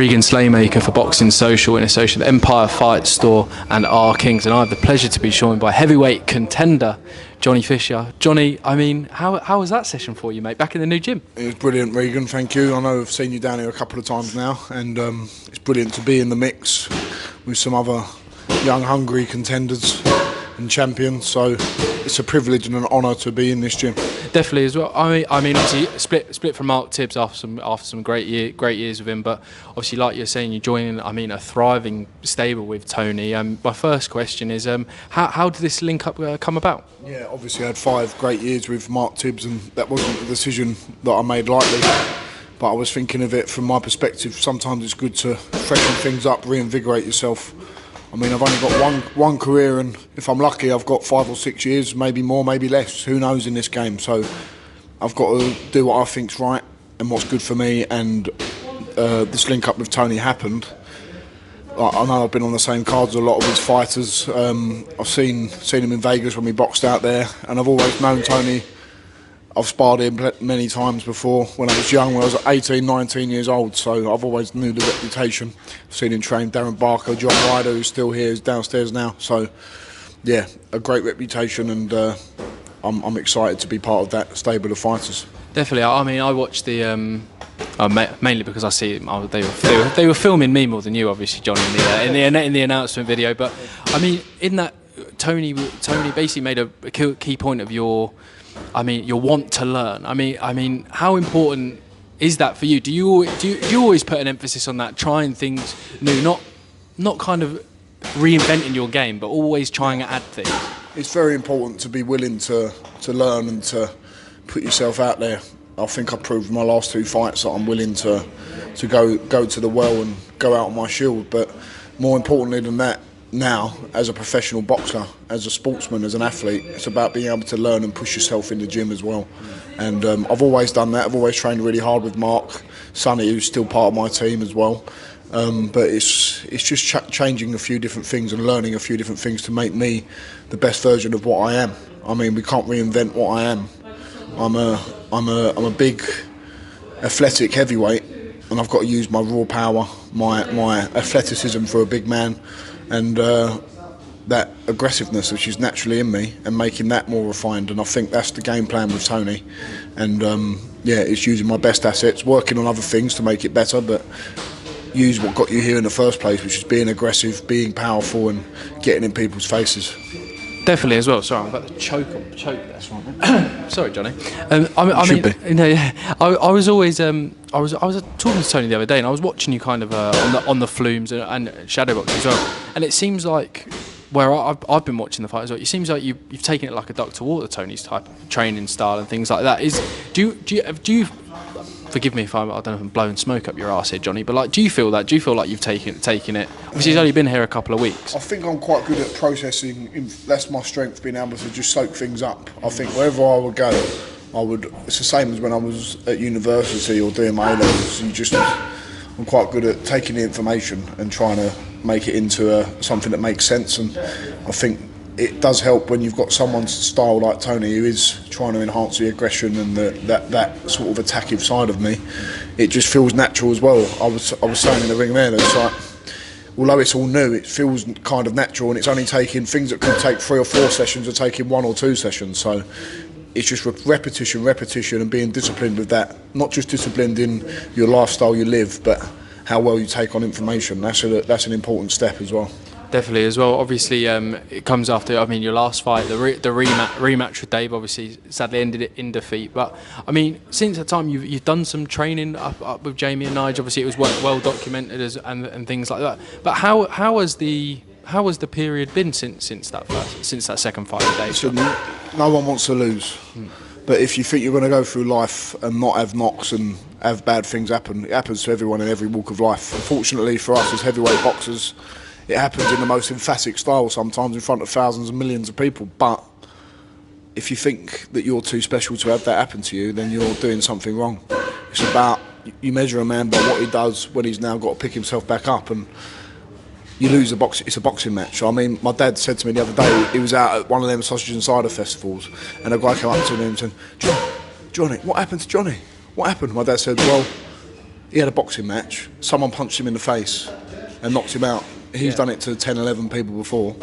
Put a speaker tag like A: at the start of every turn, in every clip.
A: Regan Slaymaker for Boxing Social in association with Empire Fight Store and R Kings, and I have the pleasure to be joined by heavyweight contender Johnny Fisher. Johnny, I mean, how was that session for you, mate, back in the new gym?
B: It was brilliant, Regan, thank you. I know I've seen you down here a couple of times now, and it's brilliant to be in the mix with some other young, hungry contenders and champions, so it's a privilege and an honour to be in this gym.
A: Definitely as well. I mean, obviously split from Mark Tibbs after some great years with him, but obviously, like you're saying, you're joining, I mean, a thriving stable with Tony. My first question is, how did this link up come about?
B: Yeah, obviously I had 5 great years with Mark Tibbs, and that wasn't a decision that I made lightly. But I was thinking of it from my perspective. Sometimes it's good to freshen things up, reinvigorate yourself. I mean, I've only got one career, and if I'm lucky, I've got 5 or 6 years, maybe more, maybe less. Who knows in this game? So I've got to do what I think's right and what's good for me. And this link up with Tony happened. I know I've been on the same cards as a lot of his fighters. I've seen him in Vegas when we boxed out there, and I've always known Tony. I've sparred him many times before when I was young, when I was 18, 19 years old, so I've always knew the reputation. I've seen him train Darren Barker, John Ryder, who's still here, is downstairs now. So, yeah, a great reputation, and I'm excited to be part of that stable of fighters.
A: Definitely. I mean, I watched the mainly because I see they were filming me more than you, obviously, John, in the announcement video. But I mean, in that, Tony basically made a key point of your want to learn. I mean, how important is that for you? Do you always put an emphasis on that, trying things new, not kind of reinventing your game, but always trying to add things?
B: It's very important to be willing to learn and to put yourself out there. I think I proved in my last 2 fights that I'm willing to go to the well and go out on my shield. But more importantly than that, now, as a professional boxer, as a sportsman, as an athlete, it's about being able to learn and push yourself in the gym as well. And I've always done that. I've always trained really hard with Mark, Sonny, who's still part of my team as well. But it's just changing a few different things and learning a few different things to make me the best version of what I am. I mean, we can't reinvent what I am. I'm a big, athletic heavyweight, and I've got to use my raw power, my athleticism for a big man, and that aggressiveness which is naturally in me, and making that more refined. And I think that's the game plan with Tony. And yeah, it's using my best assets, working on other things to make it better, but use what got you here in the first place, which is being aggressive, being powerful, and getting in people's faces.
A: Definitely as well. Sorry, I'm about to choke that's right. Sorry, Johnny. I was always I was talking to Tony the other day, and I was watching you kind of on the flumes and shadowbox as well. And it seems like where I've been watching the fight as well, it seems like you've taken it like a duck to water, Tony's type of training style and things like that. Do you forgive me if I don't know if I'm blowing smoke up your arse here, Johnny, but like, do you feel that? Do you feel like you've taken it? Obviously, he's only been here a couple of weeks.
B: I think I'm quite good at processing. That's my strength, being able to just soak things up. I think wherever I would go, it's the same as when I was at university or doing my A-levels. I'm quite good at taking the information and trying to make it into something that makes sense. And I think it does help when you've got someone's style like Tony, who is trying to enhance the aggression and that sort of attackive side of me. It just feels natural as well. I was saying in the ring there that it's like, although it's all new, it feels kind of natural, and it's only taking things that could take 3 or 4 sessions are taking 1 or 2 sessions. So it's just repetition, and being disciplined with that. Not just disciplined in your lifestyle you live, but how well you take on information. That's an important step as well.
A: Definitely as well. Obviously, it comes after, I mean, your last fight, the rematch with Dave, obviously sadly ended it in defeat. But I mean, since that time, you've done some training up with Jamie and Nigel. Obviously, it was well documented and things like that. But how has the period been since that second fight with Dave?
B: So no one wants to lose. But if you think you're going to go through life and not have knocks and have bad things happen, it happens to everyone in every walk of life. Unfortunately for us as heavyweight boxers, it happens in the most emphatic style sometimes in front of thousands and millions of people. But if you think that you're too special to have that happen to you, then you're doing something wrong. It's about, you measure a man by what he does when he's now got to pick himself back up, and you lose it's a boxing match. I mean, my dad said to me the other day, he was out at one of them sausage and cider festivals, and a guy came up to him and said, Johnny, what happened to Johnny? What happened? My dad said, well, he had a boxing match. Someone punched him in the face and knocked him out. He's done it to 10, 11 people before.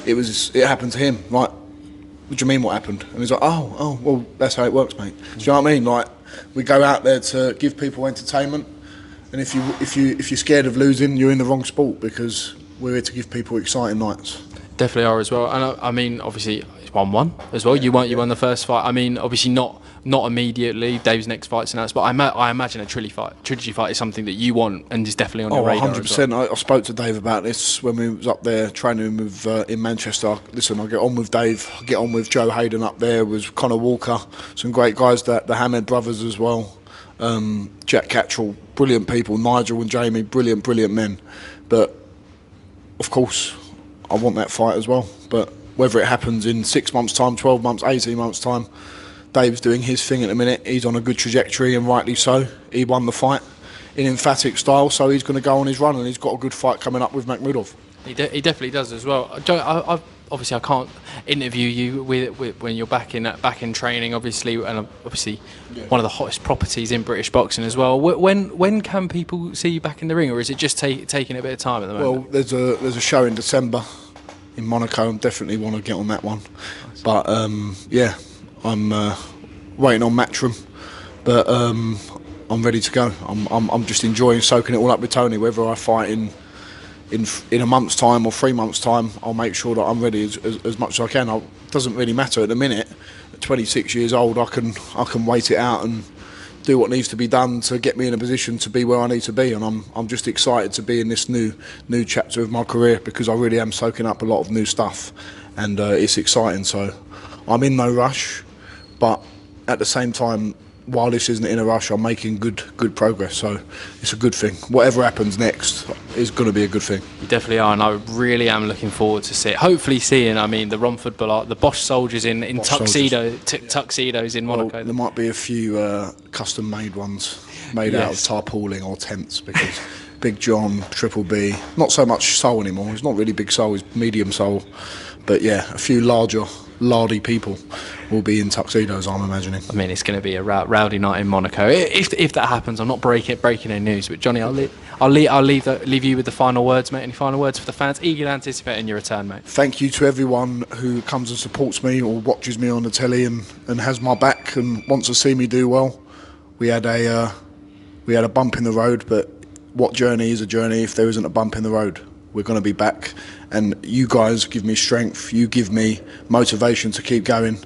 B: It happened to him. Like, what do you mean what happened? And he's like, oh, well, that's how it works, mate. Do you know what I mean? Like, we go out there to give people entertainment, and if you're scared of losing, you're in the wrong sport, because we're here to give people exciting nights.
A: Definitely are as well. And I mean, obviously, it's 1-1 as well. You won the first fight. I mean, obviously not immediately. Dave's next fight's announced, but I imagine a trilogy fight is something that you want and is definitely on your radar.
B: 100%. Well. I spoke to Dave about this when we was up there training with in Manchester. Listen, I get on with Dave. I get on with Joe Hayden up there. With Conor Walker, some great guys. The Hamed brothers as well. Jack Cattrall, brilliant people. Nigel and Jamie, brilliant men. But of course, I want that fight as well. But whether it happens in 6 months' time, 12 months, 18 months' time, Dave's doing his thing at the minute. He's on a good trajectory, and rightly so. He won the fight in emphatic style, so he's going to go on his run, and he's got a good fight coming up with Makhmudov.
A: He definitely does as well. Obviously, I can't interview you when you're back in training, obviously, and obviously one of the hottest properties in British boxing as well. When can people see you back in the ring, or is it just taking a bit of time at the moment?
B: Well, there's a show in December in Monaco. I definitely want to get on that one. Nice. But I'm waiting on Matchroom, but I'm ready to go. I'm just enjoying soaking it all up with Tony. Whether I fight in a month's time or 3 months' time, I'll make sure that I'm ready as much as I can. It doesn't really matter at the minute. At 26 years old, I can wait it out and do what needs to be done to get me in a position to be where I need to be. And I'm just excited to be in this new chapter of my career, because I really am soaking up a lot of new stuff, and it's exciting. So I'm in no rush, but at the same time, while this isn't in a rush, I'm making good progress, so it's a good thing. Whatever happens next is going to be a good thing.
A: You definitely are, and I really am looking forward to hopefully seeing, I mean, the Romford Bullard, the Bosch soldiers in tuxedos in Monaco.
B: There might be a few custom-made ones made out of tarpaulin or tents, because Big John, Triple B, not so much sole anymore. He's not really big sole, he's medium sole. But yeah, a few larger, lardy people will be in tuxedos, I'm imagining.
A: I mean, it's going to be a rowdy night in Monaco. If that happens, I'm not breaking any news. But Johnny, I'll leave you with the final words, mate. Any final words for the fans? Eagerly anticipating your return, mate.
B: Thank you to everyone who comes and supports me or watches me on the telly and has my back and wants to see me do well. We had a bump in the road, but what journey is a journey if there isn't a bump in the road? We're going to be back, and you guys give me strength, you give me motivation to keep going,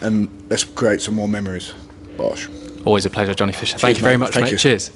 B: and let's create some more memories. Bosh.
A: Always a pleasure, Johnny Fisher. Thank you very much, mate. Cheers.